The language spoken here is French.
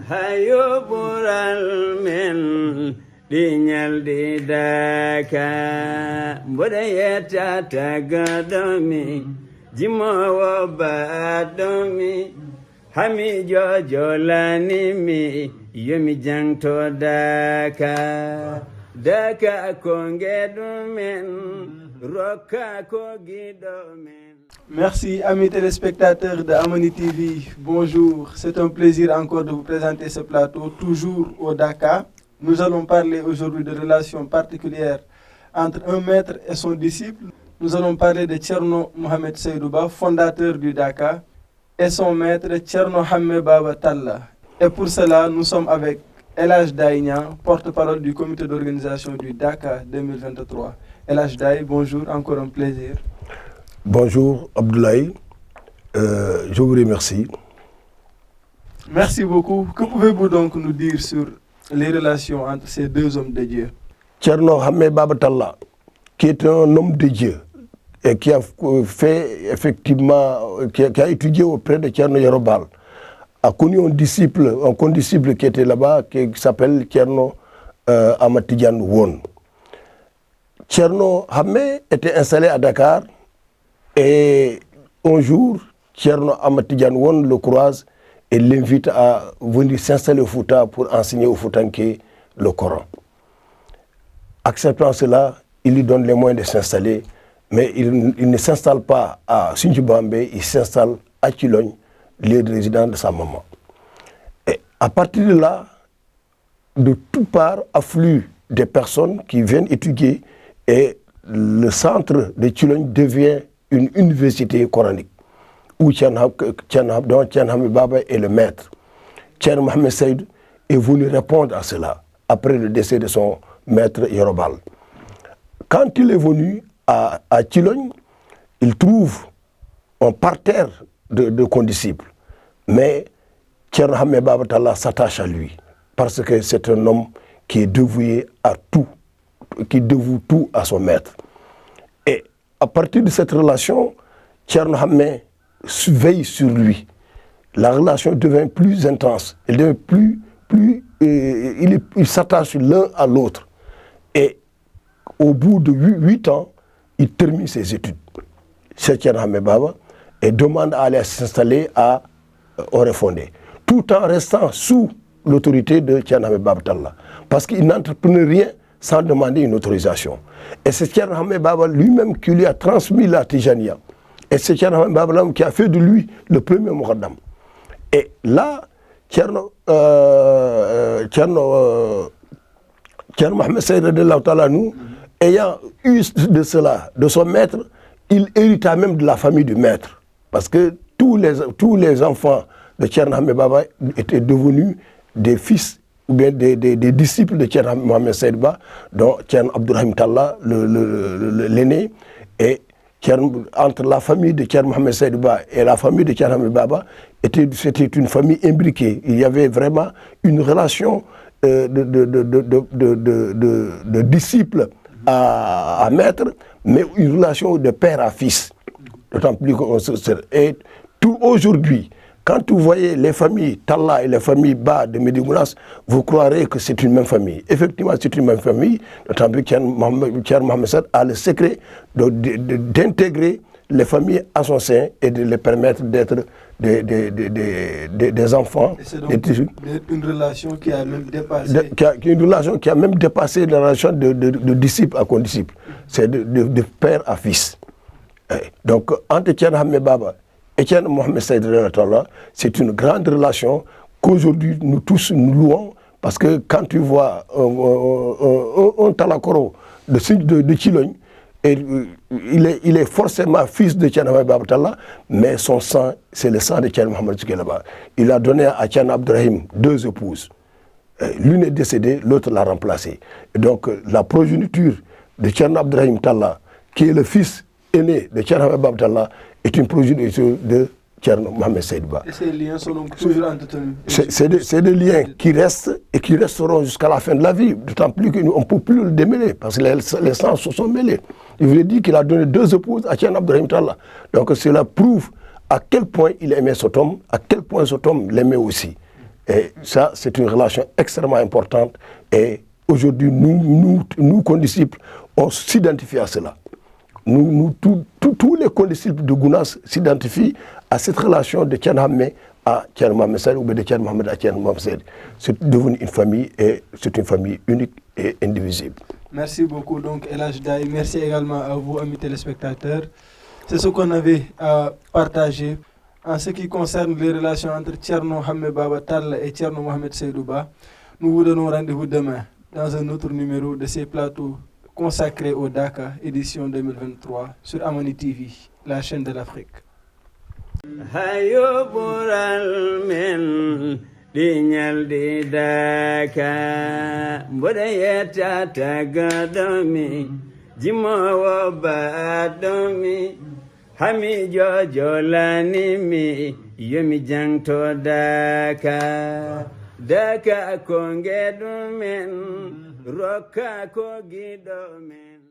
hayo bural men dinyal di daka bodayeta tagadomi jimowo badomi hami jojolani mi yomi jangto daka daka kongedumen roka kogidomen. Merci amis téléspectateurs de Amani TV, bonjour, c'est un plaisir encore de vous présenter ce plateau, toujours au Dakar. Nous allons parler aujourd'hui de relations particulières entre un maître et son disciple. Nous allons parler de Thierno Mohamed Seydou Ba, fondateur du Dakar, et son maître Thierno Hammé Baba Talla. Et pour cela, nous sommes avec El Hadj Daye Niang, porte-parole du comité d'organisation du Dakar 2023. El Hadj Daye, bonjour, encore un plaisir. Bonjour Abdoulaye, je vous remercie. Merci beaucoup. Que pouvez-vous donc nous dire sur les relations entre ces deux hommes de Dieu? Thierno Hammé Baba Talla, qui est un homme de Dieu et qui a fait effectivement, qui a étudié auprès de Thierno Yorobal, a connu un condisciple qui était là-bas, qui s'appelle Thierno Ahmad Tidiane Won. Thierno Hammé était installé à Dakar. Et un jour, Thierno Ahmad Tidiane Won le croise et l'invite à venir s'installer au Fouta pour enseigner aux Foutanké le Coran. Acceptant cela, il lui donne les moyens de s'installer, mais il ne s'installe pas à Sinthiou-Bambey, il s'installe à Thilogne, lieu de résidence de sa maman. Et à partir de là, de toutes parts affluent des personnes qui viennent étudier et le centre de Thilogne devient une université coranique où Thierno Hammé Baba est le maître. Thierno Mohamed Seydou est venu répondre à cela après le décès de son maître Yorobal. Quand il est venu à Thilogne, il trouve un parterre de condisciples. Mais Thierno Hammé Baba Talla s'attache à lui parce que c'est un homme qui est dévoué à tout, qui dévoue tout à son maître. Et à partir de cette relation, Thierno Hammé veille sur lui. La relation devient plus intense. Elle devient il s'attache l'un à l'autre. Et au bout de 8 ans, il termine ses études chez Thierno Hammé Baba et demande à aller s'installer à Orefondé, tout en restant sous l'autorité de Thierno Hammé Baba Talla. Parce qu'il n'entreprenait rien sans demander une autorisation. Et c'est Thierno Hammé Baba lui-même qui lui a transmis la Tijania. Et c'est Thierno Hammé Baba qui a fait de lui le premier Moukaddam. Et là, Thierno Mohamed Seydou, ayant eu de cela, de son maître, il hérita même de la famille du maître. Parce que tous les enfants de Thierno Hammé Baba étaient devenus des fils ou bien des disciples de Thierno Mohamed Seydou Ba, dont Thierno Abdourahim Talla, l'aîné, et entre la famille de Thierno Mohamed Seydou Ba et la famille de Thierno Hammé Baba, c'était une famille imbriquée. Il y avait vraiment une relation de disciple à maître, mais une relation de père à fils. D'autant plus qu'on se sert. Et tout aujourd'hui, quand vous voyez les familles Talla et les familles Ba de Médimounas, vous croirez que c'est une même famille. Effectivement, c'est une même famille. D'autant plus que Thierno Mohamed Seydou a le secret d'intégrer les familles à son sein et de les permettre d'être des enfants. Et c'est donc une relation qui a même dépassé... Une relation qui a même dépassé la relation de disciple à condisciple. C'est de père à fils. Donc, entre Thierno Hammé Baba et Thierno Mohamed Seydou, c'est une grande relation qu'aujourd'hui nous tous nous louons, parce que quand tu vois un Talakoro de Thilogne, et il est forcément fils de Thierno Hammé Baba Talla, mais son sang, c'est le sang de Thierno Mohamed Seydou là-bas. Il a donné à Thierno Abdourahim 2 épouses. L'une est décédée, l'autre l'a remplacée. Et donc la progéniture de Thierno Abdourahim Talla, qui est le fils aîné de Thierno Hammé Baba Talla, est une progéniture de Thierno Mohamed Seydou Ba. Et ces liens sont donc toujours entretenus. C'est des liens qui restent et qui resteront jusqu'à la fin de la vie. D'autant plus qu'on ne peut plus le démêler, parce que les sangs se sont mêlés. Il voulait dire qu'il a donné 2 épouses à Thierno Abdourahim Talla. Donc cela prouve à quel point il aimait cet homme, à quel point cet homme l'aimait aussi. Et ça, c'est une relation extrêmement importante. Et aujourd'hui, nous, condisciples, on s'identifie à cela. Tous les condisciples de Gounass s'identifient à cette relation de Thierno Hammet à Thierno Mohamed Sadi ou de Thierno Mohamed à Thierno Mohamed Sadi. C'est devenu une famille et c'est une famille unique et indivisible. Merci beaucoup, donc El Hadj Daye. Merci également à vous, amis téléspectateurs. C'est ce qu'on avait à partager en ce qui concerne les relations entre Thierno Hammet Baba Tall et Thierno Mohamed Seydou Ba. Nous vous donnons rendez-vous demain dans un autre numéro de ces plateaux consacrés au Dakar, édition 2023, sur Amani TV, la chaîne de l'Afrique. Dinyal di Dakar Mbodayeta tagadomi Jimowo badomi Hami jojo lanimi Yomi jangto Dakar Dakar kongedumen Roka kogidomen